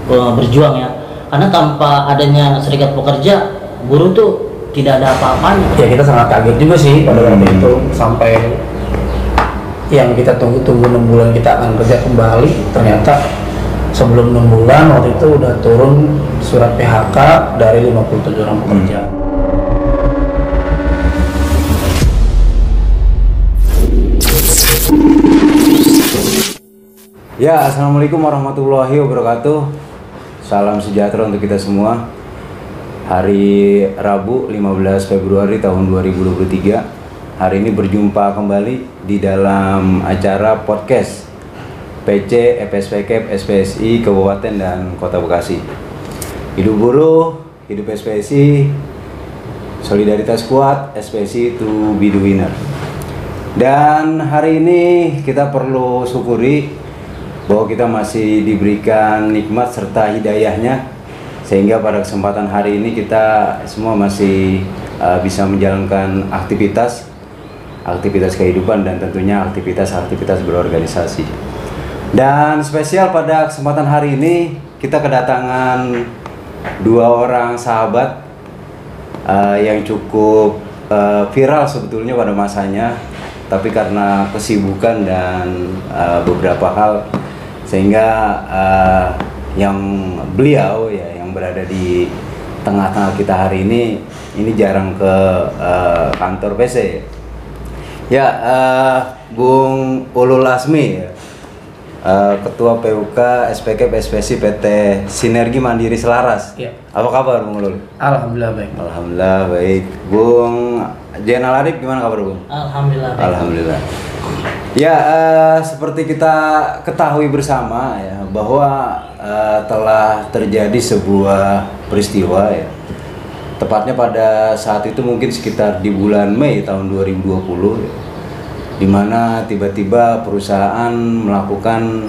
berjuang ya, karena tanpa adanya serikat pekerja buruh tuh tidak ada apa-apanya. Ya kita sangat kaget juga sih pada waktu itu, sampai yang kita tunggu-tunggu 6 bulan kita akan kerja kembali, ternyata sebelum 6 bulan waktu itu udah turun surat PHK dari 57 orang pekerja. Ya, assalamualaikum warahmatullahi wabarakatuh. Salam sejahtera untuk kita semua. Hari Rabu 15 Februari tahun 2023. Hari ini berjumpa kembali di dalam acara podcast PC, FSPK, SPSI, Kabupaten dan Kota Bekasi. Hidup buruh, hidup SPSI, solidaritas kuat, SPSI to be the winner. Dan hari ini kita perlu syukuri bahwa kita masih diberikan nikmat serta hidayahnya, sehingga pada kesempatan hari ini kita semua masih bisa menjalankan aktivitas kehidupan dan tentunya aktivitas berorganisasi. Dan spesial pada kesempatan hari ini kita kedatangan dua orang sahabat yang cukup viral sebetulnya pada masanya, tapi karena kesibukan dan beberapa hal sehingga yang beliau ya yang berada di tengah-tengah kita hari ini jarang ke kantor PC. Ya, Bung Ulul Asmi ya, Ketua PUK SPK SPSI PT Sinergi Mandiri Selaras. Ya. Apa kabar Bung Ulul? Alhamdulillah baik. Alhamdulillah baik. Bung Jenal Arif gimana kabar Bung? Alhamdulillah baik. Alhamdulillah. Ya, seperti kita ketahui bersama ya bahwa telah terjadi sebuah peristiwa ya. Tepatnya pada saat itu mungkin sekitar di bulan Mei tahun 2020 ya, di mana tiba-tiba perusahaan melakukan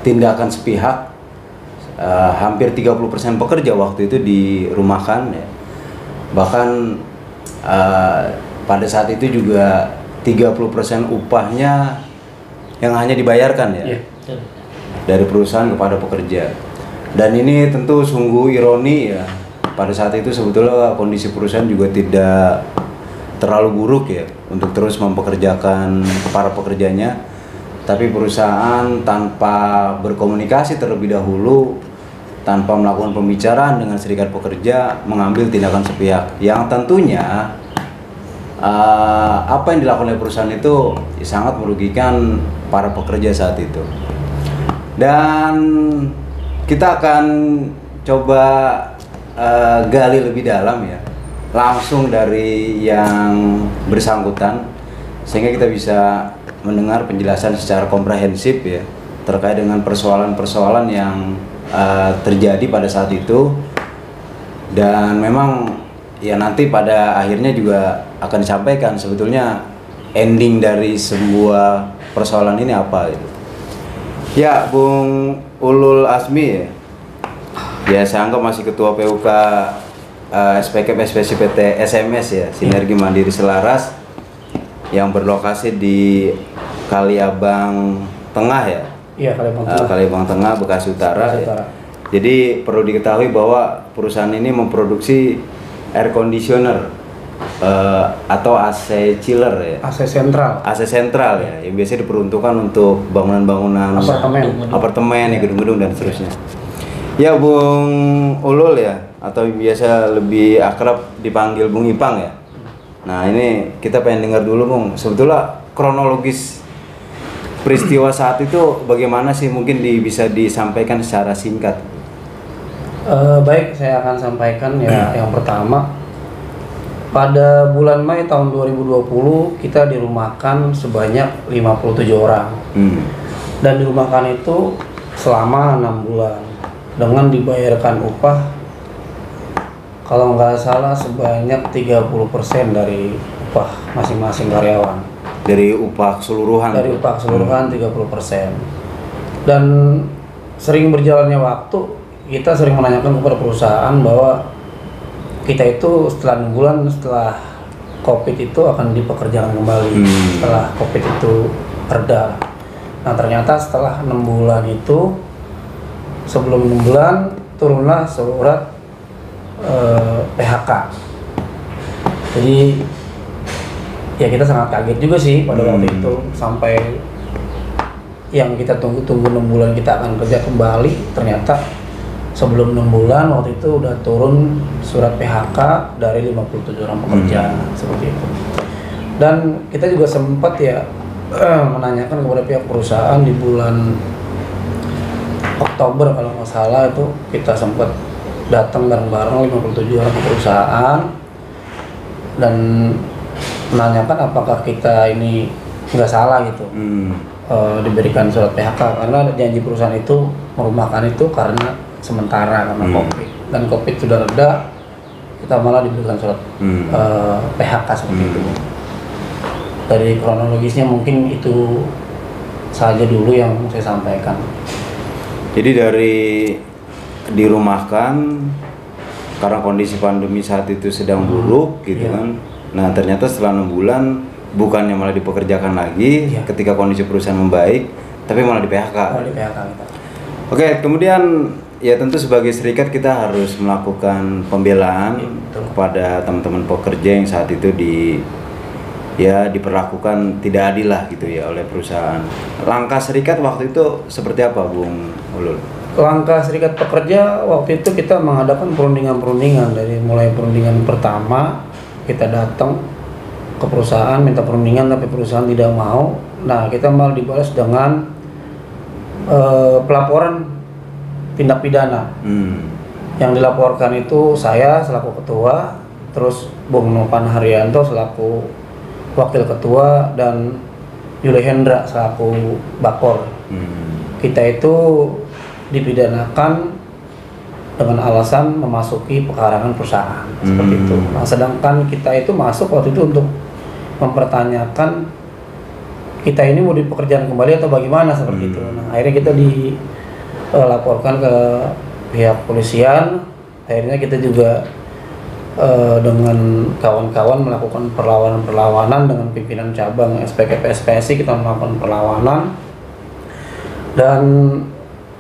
tindakan sepihak, hampir 30% pekerja waktu itu dirumahkan ya. Bahkan pada saat itu juga 30% upahnya yang hanya dibayarkan ya, dari perusahaan kepada pekerja. Dan ini tentu sungguh ironi ya, pada saat itu sebetulnya kondisi perusahaan juga tidak terlalu buruk ya untuk terus mempekerjakan para pekerjanya, tapi perusahaan tanpa berkomunikasi terlebih dahulu, tanpa melakukan pembicaraan dengan serikat pekerja, mengambil tindakan sepihak yang tentunya apa yang dilakukan oleh perusahaan itu sangat merugikan para pekerja saat itu. Dan kita akan coba gali lebih dalam ya, langsung dari yang bersangkutan, sehingga kita bisa mendengar penjelasan secara komprehensif ya terkait dengan persoalan-persoalan yang terjadi pada saat itu. Dan memang ya nanti pada akhirnya juga akan disampaikan sebetulnya ending dari sebuah persoalan ini apa gitu. Ya, Bung Ulul Asmi ya, saya anggap masih Ketua PUK SPK SPSI PT SMS ya, Sinergi Mandiri Selaras, yang berlokasi di Kaliabang Tengah ya. Iya, Kaliabang Tengah. Kaliabang Tengah, Bekasi Utara. Bekasi Ya. Utara. Jadi perlu diketahui bahwa perusahaan ini memproduksi air conditioner atau AC chiller ya. AC sentral ya, yang biasanya diperuntukkan untuk bangunan-bangunan apartemen ya, gedung-gedung dan seterusnya. Ya, Bung Ulul ya, atau biasa lebih akrab dipanggil Bung Ipang ya. Nah, ini kita pengen dengar dulu Bung, sebetulnya kronologis peristiwa saat itu bagaimana sih, mungkin bisa disampaikan secara singkat. Baik, saya akan sampaikan ya. Yang pertama, pada bulan Mei tahun 2020 kita dirumahkan sebanyak 57 orang. Dan dirumahkan itu selama 6 bulan dengan dibayarkan upah kalau nggak salah sebanyak 30% dari upah masing-masing karyawan. Dari upah keseluruhan? Dari upah keseluruhan 30%. Dan sering berjalannya waktu, kita sering menanyakan kepada perusahaan bahwa kita itu setelah 6 bulan setelah COVID itu akan dipekerjakan kembali setelah COVID itu reda. Nah, ternyata setelah 6 bulan itu sebelum 6 bulan turunlah surat PHK. Jadi ya kita sangat kaget juga sih pada waktu itu, sampai yang kita tunggu-tunggu 6 bulan kita akan kerja kembali, ternyata sebelum 6 bulan waktu itu udah turun surat PHK dari 57 orang pekerja seperti itu. Dan kita juga sempat ya menanyakan kepada pihak perusahaan di bulan Oktober kalau nggak salah, itu kita sempat datang bareng-bareng 57 orang perusahaan dan menanyakan apakah kita ini nggak salah gitu diberikan surat PHK, karena janji perusahaan itu merumahkan itu karena sementara karena COVID, dan COVID sudah reda, kita malah diberikan surat PHK seperti itu. Dari kronologisnya mungkin itu saja dulu yang saya sampaikan. Jadi dari dirumahkan karena kondisi pandemi saat itu sedang buruk gitu kan. Nah ternyata setelah 6 bulan bukannya malah dipekerjakan lagi ketika kondisi perusahaan membaik, tapi malah di PHK. Malah di PHK kita. Oke, kemudian ya tentu sebagai serikat kita harus melakukan pembelaan kepada teman-teman pekerja yang saat itu diperlakukan tidak adil lah gitu ya oleh perusahaan. Langkah serikat waktu itu seperti apa, Bung Ulul? Langkah serikat pekerja waktu itu kita mengadakan perundingan-perundingan. Dari mulai perundingan pertama kita datang ke perusahaan minta perundingan, tapi perusahaan tidak mau. Nah kita malah dibalas dengan pelaporan tindak pidana. Yang dilaporkan itu saya selaku ketua, terus Bung Nopan Haryanto selaku wakil ketua, dan Yuli Hendra selaku bakor. Kita itu dipidanakan dengan alasan memasuki pekarangan perusahaan seperti itu. Nah, sedangkan kita itu masuk waktu itu untuk mempertanyakan kita ini mau dipekerjakan kembali atau bagaimana seperti itu. Nah, akhirnya kita dilaporkan ke pihak polisian. Akhirnya kita juga dengan kawan-kawan melakukan perlawanan dengan pimpinan cabang SPKP-SPSI, kita melakukan perlawanan. Dan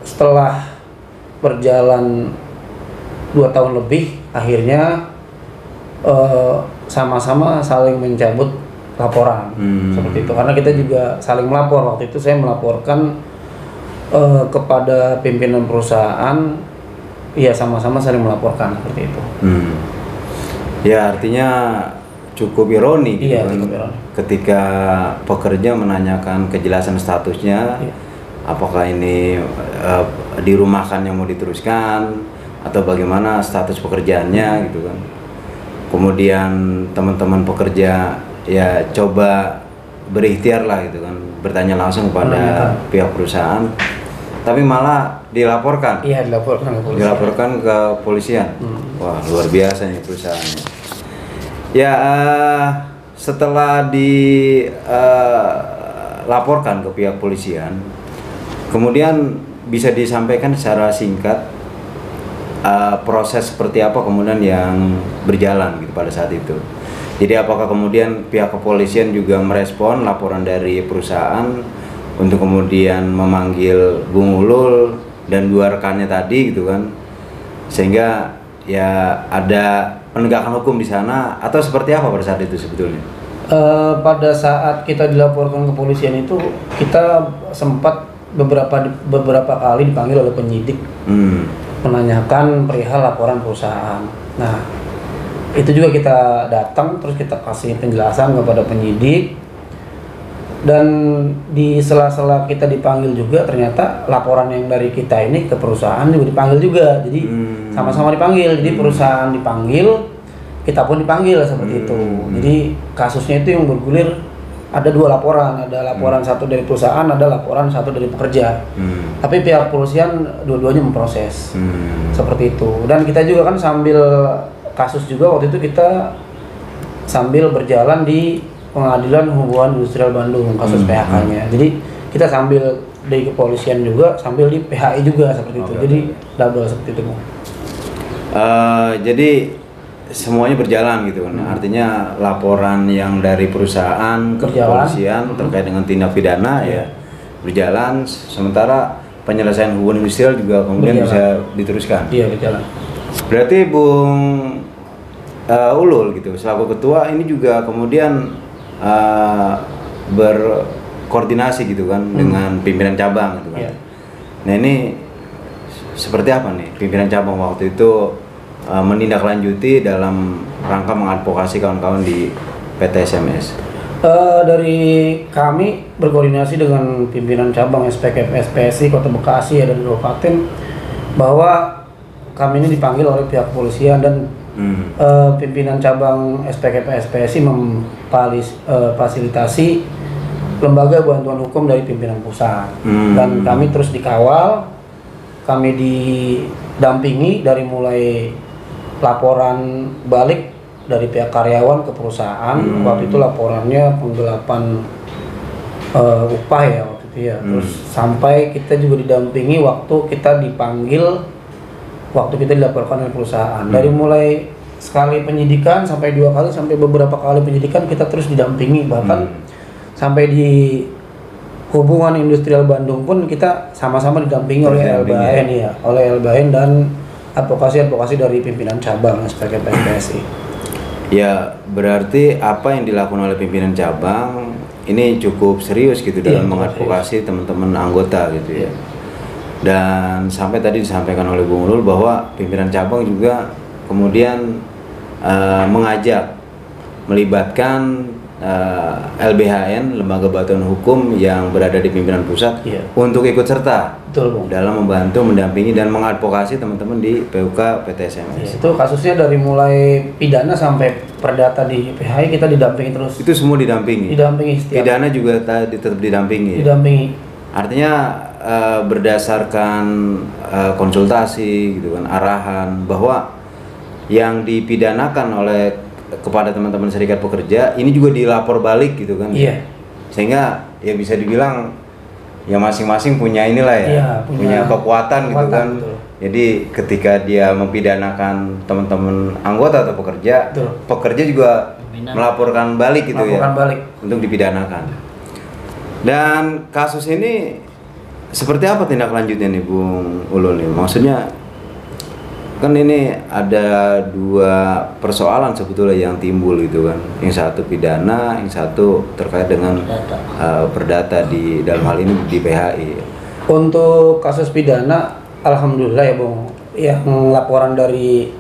setelah berjalan 2 tahun lebih, akhirnya sama-sama saling mencabut laporan seperti itu, karena kita juga saling melapor. Waktu itu saya melaporkan kepada pimpinan perusahaan, ya sama-sama saling melaporkan seperti itu. Ya artinya cukup ironi gitu kan, cukup ironi. Ketika pekerja menanyakan kejelasan statusnya, apakah ini dirumahkan yang mau diteruskan atau bagaimana status pekerjaannya gitu kan. Kemudian teman-teman pekerja ya coba berikhtiar lah gitu kan, bertanya langsung kepada pihak perusahaan, tapi malah dilaporkan. Iya, dilaporkan ke polisian. Dilaporkan ke polisian. Wah, luar biasa nih perusahaannya. Ya, setelah dilaporkan ke pihak polisian, kemudian bisa disampaikan secara singkat proses seperti apa kemudian yang berjalan gitu pada saat itu. Jadi apakah kemudian pihak kepolisian juga merespon laporan dari perusahaan untuk kemudian memanggil Bung Ulul dan 2 rekannya tadi gitu kan, sehingga ya ada penegakan hukum di sana, atau seperti apa pada saat itu sebetulnya? Pada saat kita dilaporkan ke polisian itu kita sempat beberapa kali dipanggil oleh penyidik menanyakan perihal laporan perusahaan. Nah itu juga kita datang, terus kita kasih penjelasan kepada penyidik, dan di sela-sela kita dipanggil juga ternyata laporan yang dari kita ini ke perusahaan juga dipanggil juga. Jadi sama-sama dipanggil. Jadi perusahaan dipanggil, kita pun dipanggil seperti itu. Jadi kasusnya itu yang bergulir ada 2 laporan, ada laporan satu dari perusahaan, ada laporan satu dari pekerja. Tapi pihak polisian dua-duanya memproses seperti itu. Dan kita juga kan sambil kasus juga waktu itu kita sambil berjalan di Pengadilan Hubungan Industrial Bandung kasus PHK-nya. Jadi kita sambil di kepolisian juga sambil di PHI juga seperti itu. Jadi double seperti itu. Jadi semuanya berjalan gitu kan. Artinya laporan yang dari perusahaan ke kepolisian terkait dengan tindak pidana ya berjalan, sementara penyelesaian hubungan industrial juga kemudian Berjalan. bisa diteruskan. Iya, berjalan. Berarti Bung Ulul gitu selaku ketua ini juga kemudian berkoordinasi gitu kan dengan pimpinan cabang gitu kan. Iya. Nah ini seperti apa nih pimpinan cabang waktu itu menindaklanjuti dalam rangka mengadvokasi kawan-kawan di PT SMS? Dari kami berkoordinasi dengan pimpinan cabang SPSI Kota Bekasi ya, dan Kabupaten, bahwa kami ini dipanggil oleh pihak kepolisian dan pimpinan cabang SPSI memfasilitasi lembaga bantuan hukum dari pimpinan pusat. Dan kami terus dikawal, kami didampingi dari mulai laporan balik dari pihak karyawan ke perusahaan. Waktu itu laporannya penggelapan upah ya waktu itu ya. Terus sampai kita juga didampingi waktu kita dipanggil, waktu kita dilaporkan oleh perusahaan. Dari mulai sekali penyidikan sampai 2 kali sampai beberapa kali penyidikan kita terus didampingi, bahkan sampai di hubungan industrial Bandung pun kita sama-sama didampingi oleh LBHN ya, oleh LBHN dan advokasi dari pimpinan cabang sebagai PSI. Ya berarti apa yang dilakukan oleh pimpinan cabang ini cukup serius gitu dalam mengadvokasi teman-teman anggota gitu ya. Dan sampai tadi disampaikan oleh Bung Ulul bahwa pimpinan cabang juga kemudian mengajak melibatkan LBHN, Lembaga Bantuan Hukum yang berada di pimpinan pusat untuk ikut serta dalam membantu, mendampingi dan mengadvokasi teman-teman di PUK PT SMS. Itu kasusnya dari mulai pidana sampai perdata di PHI kita didampingi terus. Itu semua didampingi. Didampingi setiap. Pidana juga tetap didampingi. Didampingi. Artinya berdasarkan konsultasi gitu kan, arahan bahwa yang dipidanakan oleh kepada teman-teman serikat pekerja ini juga dilapor balik gitu kan. Iya. Sehingga ya bisa dibilang ya masing-masing punya inilah ya, punya kekuatan gitu kan. Betul. Jadi ketika dia mempidanakan teman-teman anggota atau pekerja, pekerja juga melaporkan balik gitu untuk dipidanakan. Dan kasus ini seperti apa tindak lanjutnya nih Bung Ulul nih? Maksudnya kan ini ada 2 persoalan sebetulnya yang timbul gitu kan. Yang satu pidana, yang satu terkait dengan perdata di dalam hal ini di PHI. Untuk kasus pidana, alhamdulillah ya Bung, yang laporan dari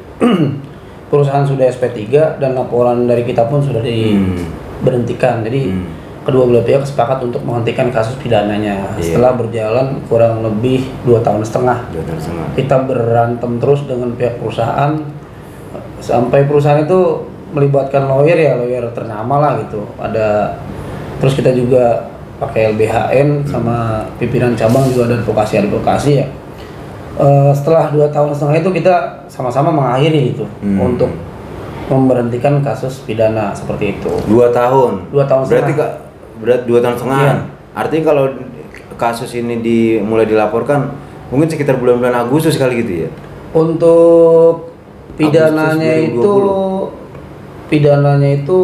perusahaan sudah SP3 dan laporan dari kita pun sudah diberhentikan. Jadi kedua belah pihak sepakat untuk menghentikan kasus pidananya. Setelah berjalan kurang lebih 2,5 tahun. Kita berantem terus dengan pihak perusahaan sampai perusahaan itu melibatkan lawyer ternama lah gitu. Terus kita juga pakai LBHN sama pimpinan cabang juga ada advokasi ya. Setelah 2,5 tahun itu kita sama-sama mengakhiri itu untuk memberhentikan kasus pidana seperti itu. 2 tahun. 2,5 tahun. Berarti 2,5 tahun. Artinya kalau kasus ini mulai dilaporkan mungkin sekitar bulan-bulan Agustus kali gitu ya. Untuk pidananya itu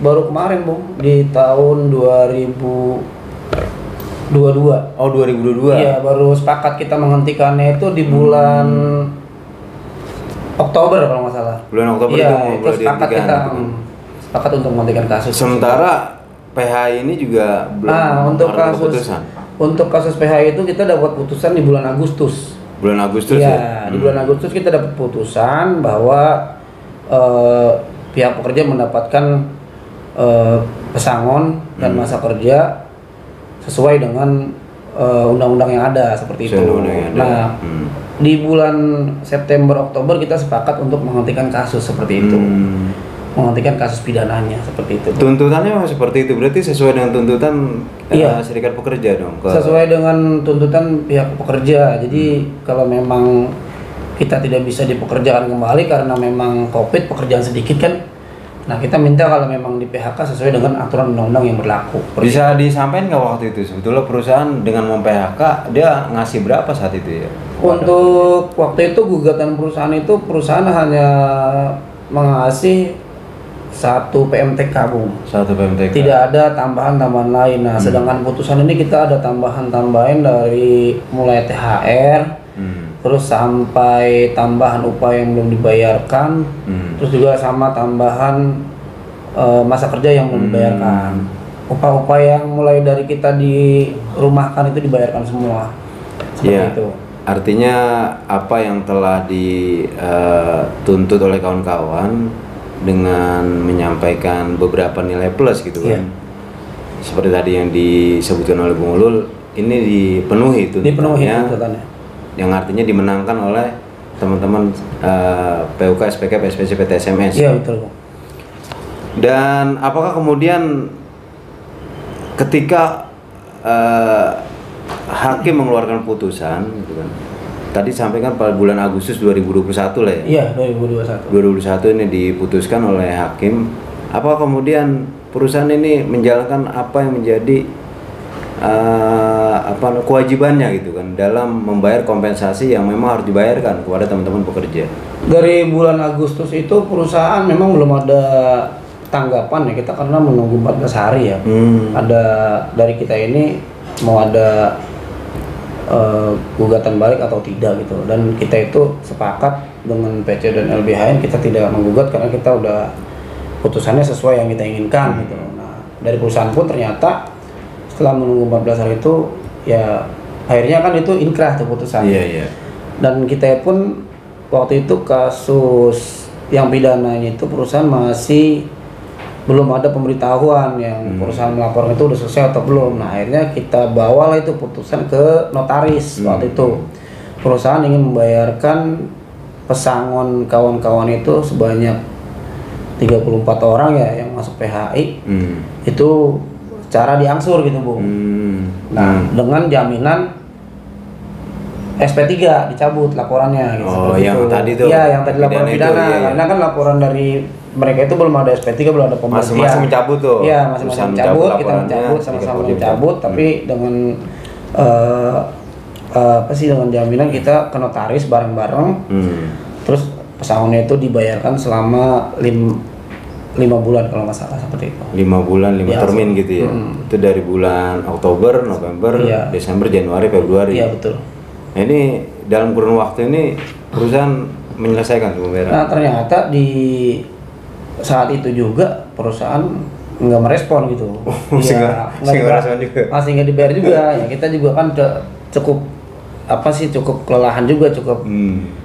baru kemarin Bung, di tahun 2022. Oh 2022. Iya, baru sepakat kita menghentikannya itu di bulan Oktober kalau nggak salah. Bulan Oktober itu sepakat kita sepakat untuk menghentikan kasus. Sementara PHI ini juga belum untuk keputusan. kasus PHI itu kita dapat putusan di bulan Agustus. Bulan Agustus ya. Di bulan Agustus kita dapat putusan bahwa pihak pekerja mendapatkan pesangon dan masa kerja sesuai dengan undang-undang yang ada seperti itu. Nah, di bulan September Oktober kita sepakat untuk menghentikan kasus seperti itu. Menghentikan kasus pidananya seperti itu. Tuntutannya seperti itu, berarti sesuai dengan tuntutan serikat pekerja dong? Sesuai dengan tuntutan pihak pekerja. Jadi kalau memang kita tidak bisa dipekerjakan kembali karena memang COVID, pekerjaan sedikit kan, nah kita minta kalau memang di PHK sesuai dengan aturan undang-undang yang berlaku. Bisa disampaikan nggak waktu itu sebetulnya perusahaan dengan mem-PHK dia ngasih berapa saat itu ya? Untuk waktu itu gugatan perusahaan hanya mengasih 1 PMTK, Bung. 1 PMTK. Tidak ada tambahan-tambahan lain. Nah, sedangkan putusan ini kita ada tambahan-tambahan dari mulai THR, terus sampai tambahan upah yang belum dibayarkan, terus juga sama tambahan masa kerja yang belum dibayarkan. Upah-upah yang mulai dari kita dirumahkan itu dibayarkan semua. Seperti itu. Artinya apa yang telah dituntut oleh kawan-kawan dengan menyampaikan beberapa nilai plus gitu kan. Seperti tadi yang disebutkan oleh Bung Ulul, ini dipenuhi tuntutannya. Yang artinya dimenangkan oleh teman-teman PUK, SPK, PSPC, PTSMS. Iya, betul. Dan apakah kemudian ketika hakim mengeluarkan putusan gitu kan. Tadi sampaikan pada bulan Agustus 2021 lah ya. Iya, 2021. 2021 ini diputuskan oleh hakim. Apa kemudian perusahaan ini menjalankan apa yang menjadi kewajibannya gitu kan dalam membayar kompensasi yang memang harus dibayarkan kepada teman-teman pekerja. Dari bulan Agustus itu perusahaan memang belum ada tanggapan ya, kita karena menunggu 14 hari ya. Ada dari kita ini mau ada gugatan balik atau tidak gitu, dan kita itu sepakat dengan PC dan LBHN kita tidak menggugat karena kita udah putusannya sesuai yang kita inginkan gitu. Nah, dari perusahaan pun ternyata setelah menunggu 14 hari itu ya akhirnya kan itu inkrah tuh putusannya. Dan kita pun waktu itu kasus yang pidananya itu perusahaan masih belum ada pemberitahuan yang perusahaan melaporkan itu udah selesai atau belum. Nah, akhirnya kita bawalah itu putusan ke notaris. Waktu itu perusahaan ingin membayarkan pesangon kawan-kawan itu sebanyak 34 orang ya yang masuk PHI. Itu cara diangsur gitu, Bung. Nah, dengan jaminan SP3 dicabut laporannya gitu. Oh, yang itu. Tadi tuh. Iya, yang tadi laporan pidana. Karena kan laporan dari mereka itu belum ada SP3, belum ada pemberhentian. Masing-masing mencabut tuh. Iya, masing-masing mencabut, kita mencabut sama-sama mencabut, tapi dengan dengan jaminan kita ke notaris bareng-bareng. Terus pesangonnya itu dibayarkan selama 5 bulan kalau nggak salah, seperti itu. 5 bulan, 5 termin gitu ya. Itu dari bulan Oktober, November, Desember, Januari, Februari. Iya, betul. Nah, ini dalam kurun waktu ini perusahaan menyelesaikan pembayaran. Nah, ternyata di saat itu juga perusahaan nggak merespon gitu. Masih nggak dibayar juga. Ya, kita juga kan cukup cukup kelelahan juga, cukup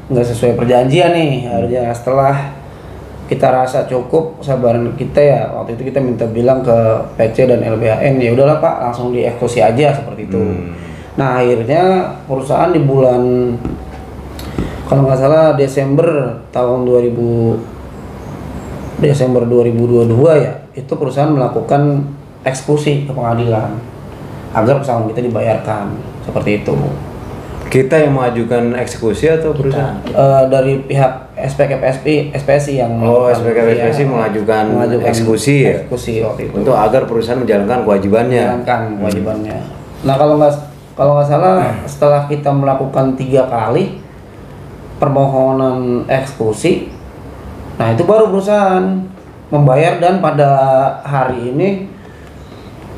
nggak sesuai perjanjian nih. Harusnya setelah kita rasa cukup kesabaran kita ya, waktu itu kita minta bilang ke PC dan LBHN, ya udahlah Pak, langsung dieksekusi aja seperti itu. Nah, akhirnya perusahaan di bulan kalau nggak salah Desember 2022 ya, itu perusahaan melakukan eksekusi ke pengadilan agar pesangon kita dibayarkan, seperti itu. Kita yang mengajukan eksekusi atau perusahaan? Dari pihak SPSI yang SPSI mengajukan eksekusi ya? Eksekusi waktu itu. Untuk agar perusahaan menjalankan kewajibannya. Nah, kalau nggak salah setelah kita melakukan 3 kali permohonan eksekusi, nah itu baru perusahaan membayar, dan pada hari ini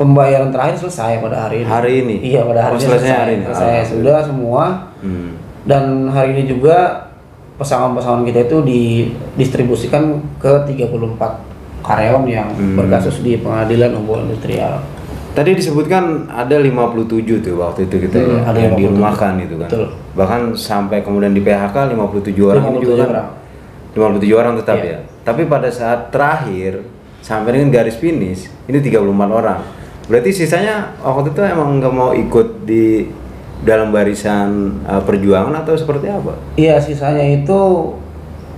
pembayaran terakhir selesai pada hari ini. Hari ini? Iya, pada hari ini selesai. Hari ini. Selesai sudah semua. Dan hari ini juga pesangon-pesangon kita itu didistribusikan ke 34 karyawan yang berkasus di Pengadilan Hubungan Industrial. Tadi disebutkan ada 57 tuh waktu itu kita ada yang dirumahkan itu kan. Betul. Bahkan sampai kemudian di PHK 57 orang ini juga kan. 57 orang tetap ya. Tapi pada saat terakhir sampai dengan garis finish ini 34 orang. Berarti sisanya waktu itu emang nggak mau ikut di dalam barisan perjuangan atau seperti apa? Iya, sisanya itu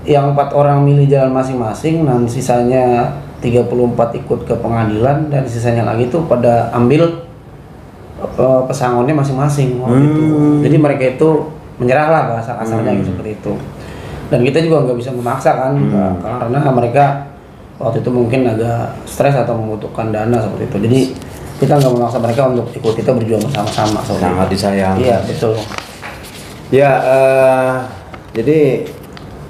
yang 4 orang milih jalan masing-masing, dan sisanya 34 ikut ke pengadilan, dan sisanya lagi tuh pada ambil pesangonnya masing-masing waktu itu. Jadi mereka itu menyerah lah bahasa kasarnya gitu, seperti itu. Dan kita juga nggak bisa memaksa kan, karena mereka waktu itu mungkin agak stres atau membutuhkan dana seperti itu. Jadi kita nggak memaksa mereka untuk ikut kita berjuang bersama-sama. Sangat disayang. Iya, betul. Ya, jadi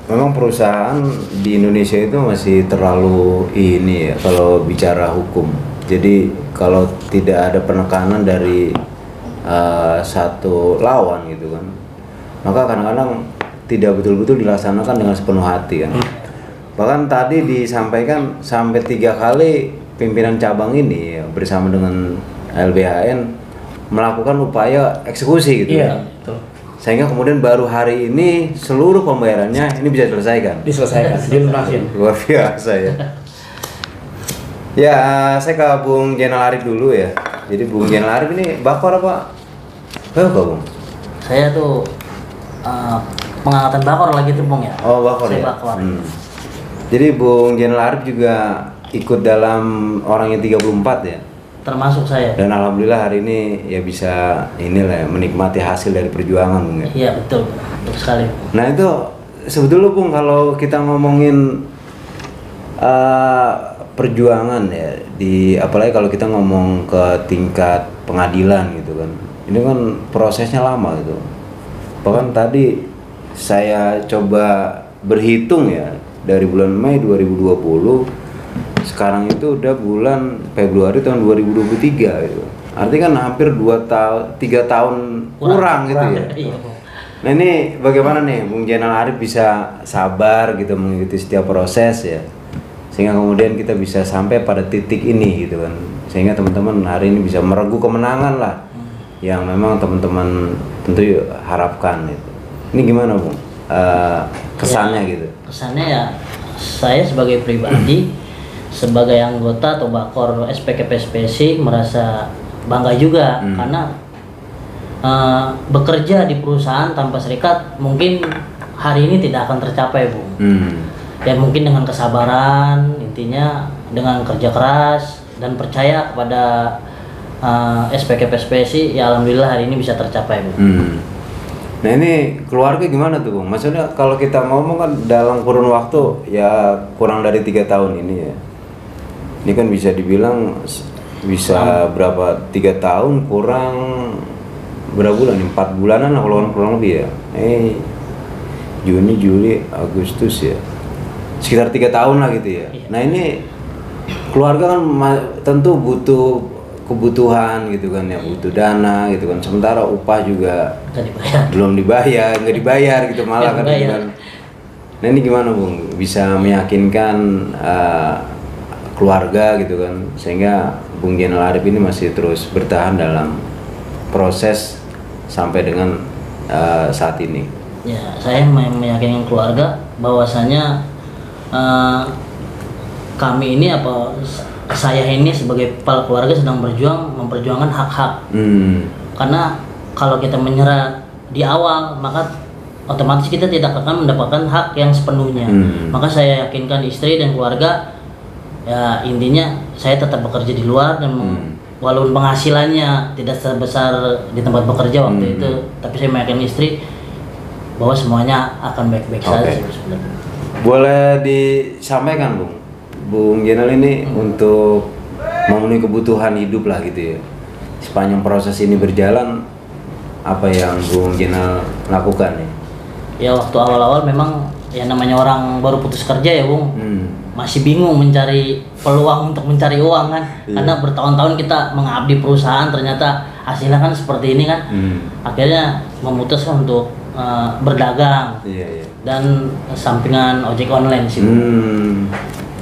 memang perusahaan di Indonesia itu masih terlalu ini ya kalau bicara hukum. Jadi kalau tidak ada penekanan dari satu lawan gitu kan, maka kadang-kadang tidak betul-betul dilaksanakan dengan sepenuh hati kan. Bahkan tadi disampaikan sampai 3 kali pimpinan cabang ini ya, bersama dengan LBHN melakukan upaya eksekusi gitu. Iya, betul. Sehingga kemudian baru hari ini seluruh pembayarannya ini bisa diselesaikan. Diselesaikan, dilunasin. Luar biasa ya. Ya, saya ke Bung Jenal Arif dulu ya. Jadi Bung Jenal Arif ini bakor apa? Bung? Saya tuh pengangkatan bakor lagi tuh Bung ya. Oh, bakor saya ya. Bakor. Jadi Bung Jenal Arif juga ikut dalam orang yang 34 ya. Termasuk saya. Dan alhamdulillah hari ini ya bisa inilah ya, menikmati hasil dari perjuangan Bung ya. Iya betul sekali. Nah itu sebetulnya Bung kalau kita ngomongin perjuangan ya di apalagi kalau kita ngomong ke tingkat pengadilan gitu kan, ini kan prosesnya lama gitu. Bahkan tadi saya coba berhitung ya dari bulan Mei 2020 sekarang itu udah bulan Februari tahun 2023 gitu. Artinya kan hampir 3 tahun kurang gitu ya. Iya. Nah ini bagaimana nih Bung Jenal Arif bisa sabar gitu mengikuti setiap proses ya, sehingga kemudian kita bisa sampai pada titik ini gitu kan, sehingga teman-teman hari ini bisa meregu kemenangan lah yang memang teman-teman tentu harapkan itu. Ini gimana Bung kesannya ya, gitu? Kesannya ya saya sebagai pribadi sebagai anggota atau bakor SPKPSPSI merasa bangga juga karena bekerja di perusahaan tanpa serikat mungkin hari ini tidak akan tercapai Bung. Ya mungkin dengan kesabaran, intinya dengan kerja keras dan percaya kepada SPKPSPSI, ya alhamdulillah hari ini bisa tercapai Bung. Nah ini keluarga gimana tuh Bung? Maksudnya kalau kita ngomong kan dalam kurun waktu ya kurang dari 3 tahun ini ya, ini kan bisa dibilang bisa berapa 3 tahun kurang berapa bulan? 4 bulanan lah kalau kurang lebih ya. Juni, Juli, Agustus ya, sekitar 3 tahun lah gitu ya. Nah ini keluarga kan tentu butuh kebutuhan gitu kan ya, butuh dana gitu kan. Sementara upah juga belum dibayar, nggak dibayar gitu malah kan gitu kan. Nah ini gimana Bung bisa meyakinkan keluarga gitu kan, sehingga Bung Jenal Arif ini masih terus bertahan dalam proses sampai dengan saat ini? Ya saya meyakinkan keluarga bahwasanya kami ini saya ini sebagai kepala keluarga sedang memperjuangkan hak-hak. Karena kalau kita menyerah di awal maka otomatis kita tidak akan mendapatkan hak yang sepenuhnya. Maka saya yakinkan istri dan keluarga, ya intinya saya tetap bekerja di luar dan walaupun penghasilannya tidak sebesar di tempat bekerja waktu itu, tapi saya meyakinkan istri bahwa semuanya akan baik-baik saja sebenarnya. Boleh disampaikan Bung Jenal ini untuk memenuhi kebutuhan hidup lah gitu ya. Sepanjang proses ini berjalan, apa yang Bung Jenal lakukan nih? Ya waktu awal-awal memang ya namanya orang baru putus kerja ya Bung, masih bingung mencari peluang untuk mencari uang kan. Karena bertahun-tahun kita mengabdi perusahaan, ternyata hasilnya kan seperti ini kan. Akhirnya memutuskan untuk berdagang dan sampingan ojek online sih.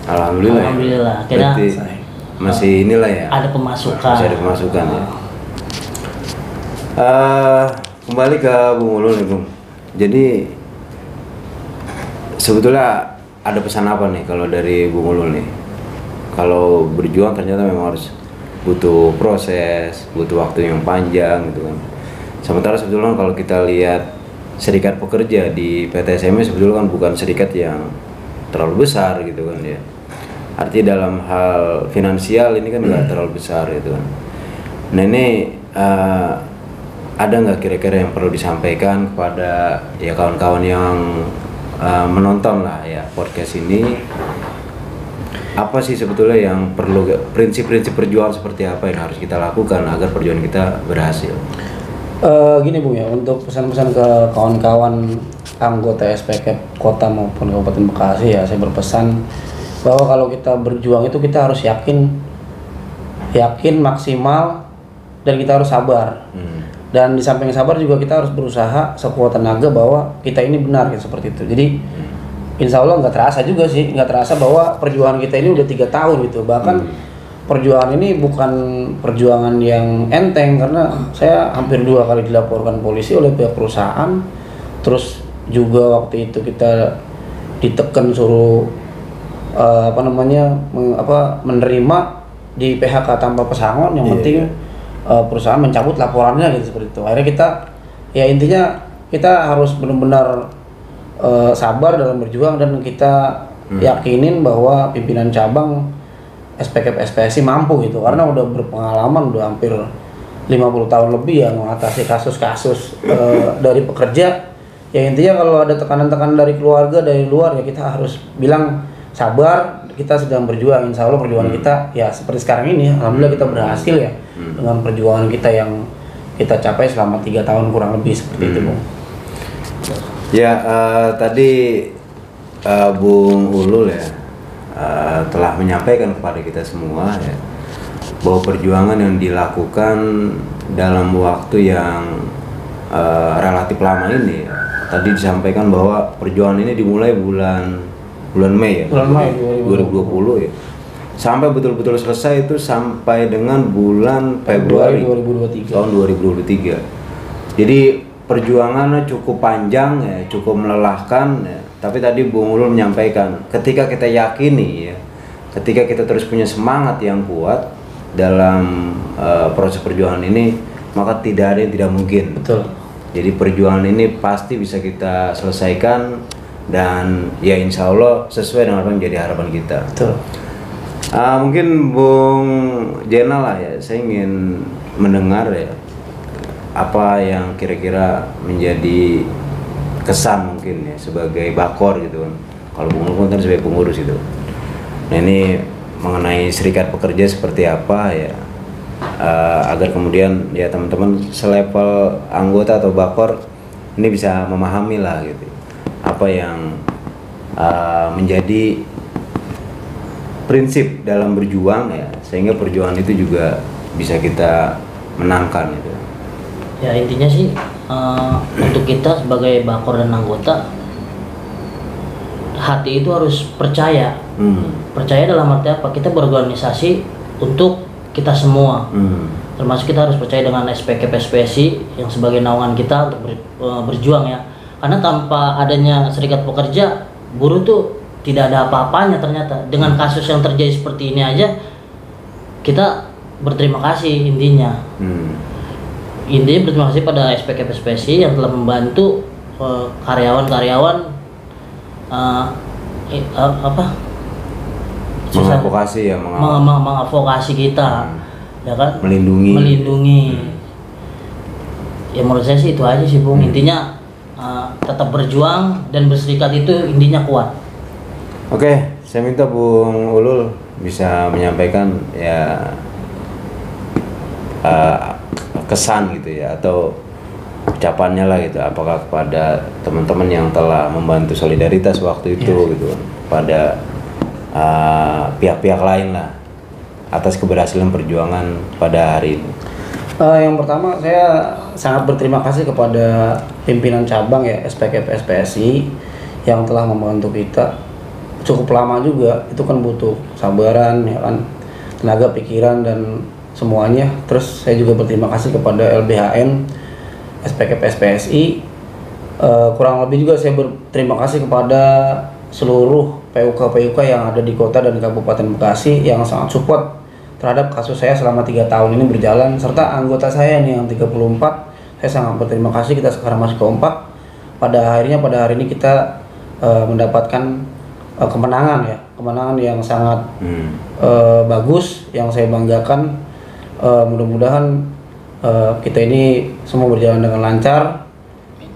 Alhamdulillah. Akhirnya masih inilah ya. Ada pemasukan. Masih ada pemasukan ya. Kembali ke Bung Ulul nih Bung. Jadi sebetulnya ada pesan apa nih kalau dari Bung Ulul nih? Kalau berjuang ternyata memang harus butuh proses, butuh waktu yang panjang gitu kan. Sementara sebetulnya kalau kita lihat serikat pekerja di PT SME sebetulnya kan bukan serikat yang terlalu besar gitu kan ya. Artinya dalam hal finansial ini kan nggak terlalu besar gitu kan. Nah ini ada nggak kira-kira yang perlu disampaikan kepada ya kawan-kawan yang menonton lah ya podcast ini? Apa sih sebetulnya yang perlu, prinsip-prinsip perjuangan seperti apa yang harus kita lakukan agar perjuangan kita berhasil? Gini Bung ya, untuk pesan-pesan ke kawan-kawan anggota SPK Kota maupun Kabupaten Bekasi ya, saya berpesan bahwa kalau kita berjuang itu kita harus yakin maksimal, dan kita harus sabar. Dan di samping sabar juga kita harus berusaha sekuat tenaga bahwa kita ini benar gitu, seperti itu. Jadi insya Allah nggak terasa bahwa perjuangan kita ini udah 3 tahun gitu. Bahkan perjuangan ini bukan perjuangan yang enteng, karena saya hampir 2 kali dilaporkan polisi oleh pihak perusahaan. Terus juga waktu itu kita ditekan suruh menerima di PHK tanpa pesangon, yang penting perusahaan mencabut laporannya gitu, seperti itu. Akhirnya intinya kita harus benar-benar sabar dalam berjuang, dan kita yakinin bahwa pimpinan cabang SPKP-SPSI mampu gitu, karena udah berpengalaman, udah hampir 50 tahun lebih ya mengatasi kasus-kasus dari pekerja. Ya intinya kalau ada tekanan-tekanan dari keluarga, dari luar, ya kita harus bilang sabar, kita sedang berjuang. Insya Allah perjuangan kita ya seperti sekarang ini, alhamdulillah kita berhasil ya dengan perjuangan kita yang kita capai selama 3 tahun kurang lebih, seperti itu, Bung. Ya, tadi Bung Ulul ya telah menyampaikan kepada kita semua ya bahwa perjuangan yang dilakukan dalam waktu yang relatif lama ini ya. Tadi disampaikan bahwa perjuangan ini dimulai bulan Mei ya, bulan Mei 2020 ya, sampai betul-betul selesai itu sampai dengan bulan Februari 2023 tahun 2023. Jadi perjuangannya cukup panjang ya, cukup melelahkan ya. Tapi tadi Bung Ulul menyampaikan, ketika kita yakini ya, ketika kita terus punya semangat yang kuat dalam proses perjuangan ini, maka tidak ada yang tidak mungkin. Betul. Jadi perjuangan ini pasti bisa kita selesaikan, dan ya insya Allah sesuai dengan apa yang menjadi harapan kita. Betul. Mungkin Bung Jenal lah ya, saya ingin mendengar ya apa yang kira-kira menjadi kesan mungkin ya sebagai bakor gitu kan. Kalau Bung Ulul kan sebagai pengurus itu. Nah ini mengenai serikat pekerja seperti apa ya, agar kemudian ya teman-teman selevel anggota atau bakor ini bisa memahami lah gitu apa yang menjadi prinsip dalam berjuang ya, sehingga perjuangan itu juga bisa kita menangkan gitu. Ya intinya sih untuk kita sebagai bakor dan anggota, hati itu harus percaya. Percaya dalam arti apa? Kita berorganisasi untuk kita semua. Termasuk kita harus percaya dengan SPKP-SPSI yang sebagai naungan kita untuk berjuang ya. Karena tanpa adanya serikat pekerja, buruh tuh tidak ada apa-apanya ternyata. Dengan kasus yang terjadi seperti ini aja, kita berterima kasih intinya. Intinya berterima kasih pada SPKP-SPSI yang telah membantu karyawan-karyawan mengadvokasi ya, mengadvokasi kita, ya kan? Melindungi. Ya menurut saya sih itu aja sih, Bung. Intinya tetap berjuang dan berserikat itu intinya kuat. Oke, saya minta Bung Ulul bisa menyampaikan ya kesan gitu ya, atau ucapannya lah gitu, apakah kepada teman-teman yang telah membantu solidaritas waktu itu gitu, pada pihak-pihak lain lah atas keberhasilan perjuangan pada hari ini. Yang pertama saya sangat berterima kasih kepada pimpinan cabang ya SPKP-SPSI yang telah membantu kita cukup lama juga. Itu kan butuh sabaran ya kan, tenaga pikiran dan semuanya. Terus saya juga berterima kasih kepada LBHN SPKP-SPSI. Kurang lebih juga saya berterima kasih kepada seluruh PUK yang ada di kota dan Kabupaten Bekasi yang sangat support terhadap kasus saya selama 3 tahun ini berjalan, serta anggota saya nih yang 34. Saya sangat berterima kasih, kita sekarang masih keempat. Pada hari ini kita mendapatkan kemenangan yang sangat bagus, yang saya banggakan. Mudah-mudahan kita ini semua berjalan dengan lancar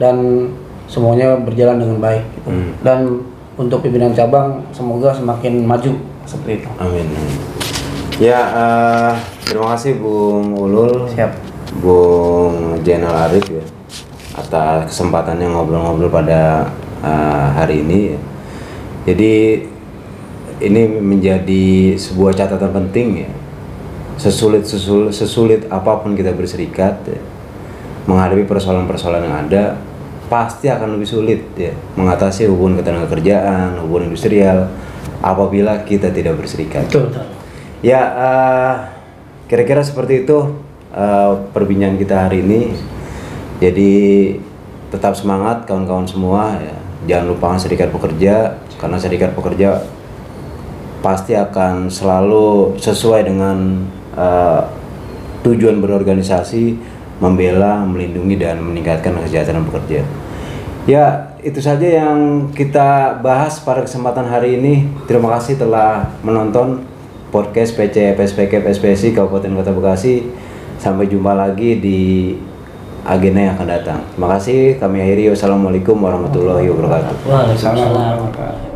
dan semuanya berjalan dengan baik gitu. Dan untuk pimpinan cabang semoga semakin maju seperti itu. Amin. Ya, terima kasih Bung Ulul. Siap. Bung Jenal Arif ya. atas kesempatannya ngobrol-ngobrol pada hari ini. Jadi ini menjadi sebuah catatan penting ya. Sesulit apapun kita berserikat ya, menghadapi persoalan-persoalan yang ada, pasti akan lebih sulit ya mengatasi hubungan ketenagakerjaan, hubungan industrial apabila kita tidak berserikat. Betul. Ya, kira-kira seperti itu perbincangan kita hari ini. Jadi tetap semangat kawan-kawan semua ya. Jangan lupakan serikat pekerja, karena serikat pekerja pasti akan selalu sesuai dengan tujuan berorganisasi, membela, melindungi dan meningkatkan kesejahteraan pekerja. Ya, itu saja yang kita bahas pada kesempatan hari ini. Terima kasih telah menonton podcast PC PSPK PSPSI Kabupaten Kota Bekasi. Sampai jumpa lagi di agenda yang akan datang. Terima kasih. Kami akhiri. Wassalamualaikum warahmatullahi wabarakatuh. Waalaikumsalam.